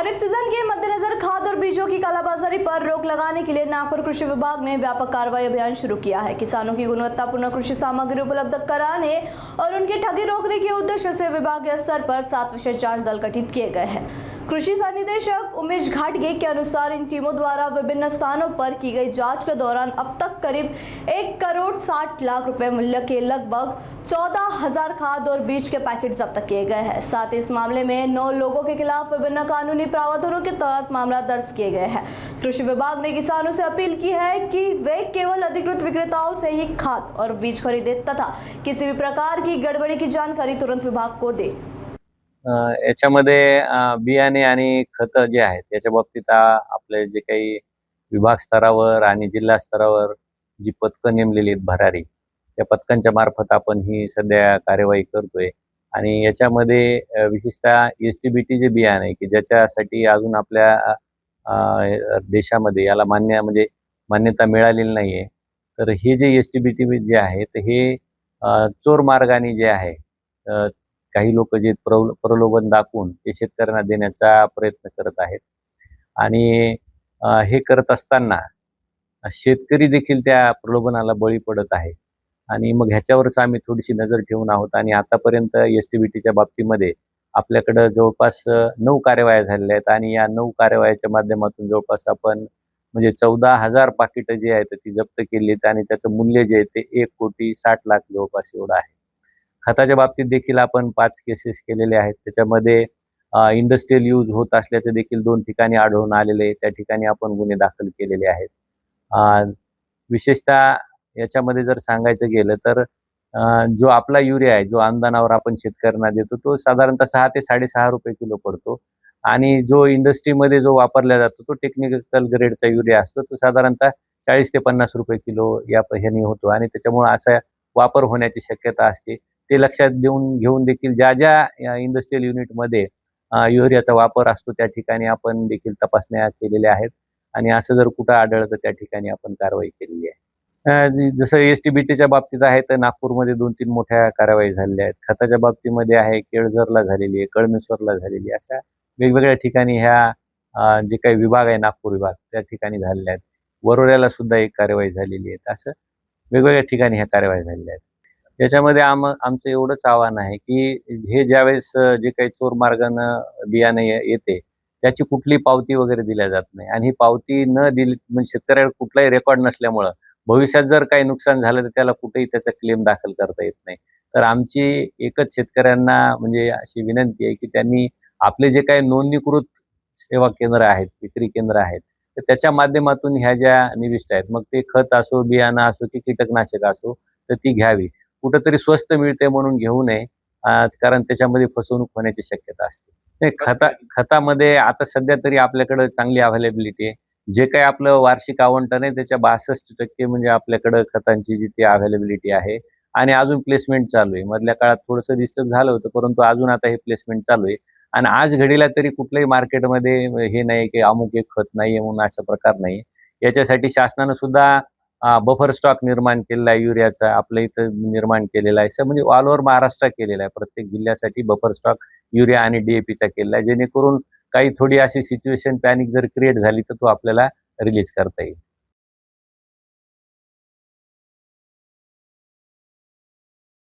खरीफ season के मद्देनजर खाद और बीजों की कालाबाजारी पर रोक लगाने के लिए नागपुर कृषि विभाग ने व्यापक कार्रवाई अभियान शुरू किया है। किसानों की गुणवत्तापूर्ण कृषि सामग्री उपलब्ध कराने और उनकी ठगी रोकने के उद्देश्य से विभागीय स्तर पर 7 विशेष जांच दल गठित किए गए हैं। कृषि संनिदेशक उमेश घाटगे के अनुसार इन टीमों द्वारा विभिन्न स्थानों पर की गई जांच के दौरान अब तक करीब 1,60,00,000 रुपए मूल्य के लगभग 14,000 खाद और बीज के पैकेट जब्त किए गए हैं। साथ ही इस मामले में 9 लोगों के खिलाफ विभिन्न कानूनी प्रावधानों के तहत मामला दर्ज किए गए हैं। कृषि विभाग ने किसानों से अपील की है कि वे केवल अधिकृत विक्रेताओं से ही खाद और बीज खरीदे तथा किसी भी प्रकार की गड़बड़ी की जानकारी तुरंत विभाग को दे। याच्यामध्ये बियाणे आणि खत जे आहेत त्याच्या बाबतीत आपले जे काही विभाग स्तरावर आणि जिल्हा स्तरावर जी पथकं नेमलेली आहेत भरारी, त्या पथकांच्या मार्फत आपण ही सध्या कार्यवाही करतोय। आणि याच्यामध्ये विशेषतः एसटीबीटी जे बियाणे आहे की ज्याच्यासाठी अजून आपल्या देशामध्ये याला मान्यता मिळालेली नाहीये, तर हे जे एसटीबीटी जे आहे तर हे चोर मार्गाने जे आहे काही लोक जे प्रलोभन दाखवून ते शेतकऱ्यांना देण्याचा प्रयत्न करत आहेत। आणि हे करत असताना शेतकरी देखील त्या प्रलोभनाला बळी पडत आहे। आणि मग ह्याच्यावरच आम्ही थोडीशी नजर ठेवून आहोत। आणि आतापर्यंत एसटीबीटीच्या बाबतीमध्ये आपल्याकडे जवळपास 9 कार्यवाह्या झालेल्या आहेत आणि या 9 कार्यवाह्याच्या माध्यमातून जवळपास आपण 14,000 पाकिटं जी आहेत ती जप्त केली आहेत आणि त्याचं मूल्य जे आहे ते 1,60,00,000 जवळपास एवढं आहे। खताच्या बाबतीत देखील आपण 5 केसेस केलेले आहेत। त्याच्यामध्ये इंडस्ट्रियल यूज होत असल्याचे देखील 2 ठिकाणी आढळून आलेले, त्या ठिकाणी आपण गुन्हे दाखल केलेले आहेत। विशेषतः याच्यामध्ये जर सांगायचं गेलं तर जो आपला युरिया आहे जो अनुदानावर आपण शेतकऱ्यांना देतो तो साधारणतः 6 ते 6.5 रुपये किलो पडतो। आणि जो इंडस्ट्रीमध्ये जो वापरला जातो तो टेक्निकल ग्रेडचा युरिया असतो, तो साधारणतः 40 ते 50 रुपये किलो या ह्याने होतो। आणि त्याच्यामुळे असा वापर होण्याची शक्यता असते। ते लक्षात घेऊन देखील ज्या इंडस्ट्रियल युनिटमध्ये युरियाचा वापर असतो त्या ठिकाणी आपण देखील तपासण्या केलेल्या आहेत। आणि असं जर कुठं आढळलं तर त्या ठिकाणी आपण कारवाई केलेली आहे। जसं एसटीबीटीच्या बाबतीत आहे तर नागपूरमध्ये 2-3 मोठ्या कारवाई झालेल्या आहेत। खताच्या बाबतीमध्ये आहे केळझरला झालेली आहे, कळमेश्वरला झालेली आहे। अशा वेगवेगळ्या ठिकाणी ह्या जे काही विभाग आहे नागपूर विभाग त्या ठिकाणी झालेल्या आहेत। वरोऱ्याला सुद्धा एक कारवाई झालेली आहे। असं वेगवेगळ्या ठिकाणी ह्या कारवाई झालेल्या आहेत। याच्यामध्ये आमचं एवढंच आव्हान आहे की हे ज्यावेळेस जे काही चोर मार्गानं बियाणे येते त्याची कुठली पावती वगैरे दिल्या जात नाही। आणि ही पावती न दिली म्हणजे शेतकऱ्याला कुठलाही रेकॉर्ड नसल्यामुळं भविष्यात जर काही नुकसान झालं तर त्याला कुठेही त्याचा क्लेम दाखल करता येत नाही। तर आमची एकच शेतकऱ्यांना म्हणजे अशी विनंती आहे की त्यांनी आपले जे काही नोंदणीकृत सेवा केंद्र आहेत, विक्री केंद्र आहेत, तर त्याच्या माध्यमातून ह्या ज्या निविष्ट आहेत, मग ते खत असो, बियाणं असो की कीटकनाशक असो, तर ती घ्यावी। कुठंतरी स्वस्त मिळते म्हणून घेऊ नये, कारण त्याच्यामध्ये फसवणूक होण्याची शक्यता असते। खतामध्ये आता सध्या तरी आपल्याकडे चांगली अवेलेबिलिटी आहे। जे काही आपलं वार्षिक आवंटन आहे त्याच्या 62% म्हणजे आपल्याकडे खतांची जी ती अवेलेबिलिटी आहे। आणि अजून प्लेसमेंट चालू आहे। मधल्या काळात थोडंसं डिस्टर्ब झालं होतं, परंतु अजून आता हे प्लेसमेंट चालू आहे। आणि आज घडीला तरी कुठल्याही मार्केटमध्ये हे नाही की अमुक एक खत नाहीये म्हणून असा प्रकार नाही। याच्यासाठी शासनानं सुद्धा बफर स्टॉक निर्माण केलेला आहे, युरियाचा आपल्या इथं निर्माण केलेला आहे। म्हणजे ऑल ओव्हर महाराष्ट्र केलेला आहे। प्रत्येक जिल्ह्यासाठी बफर स्टॉक युरिया आणि DAPचा केलेला आहे, जेणेकरून काही थोडी अशी सिच्युएशन पॅनिक जर क्रिएट झाली तर तो आपल्याला रिलीज करता येईल।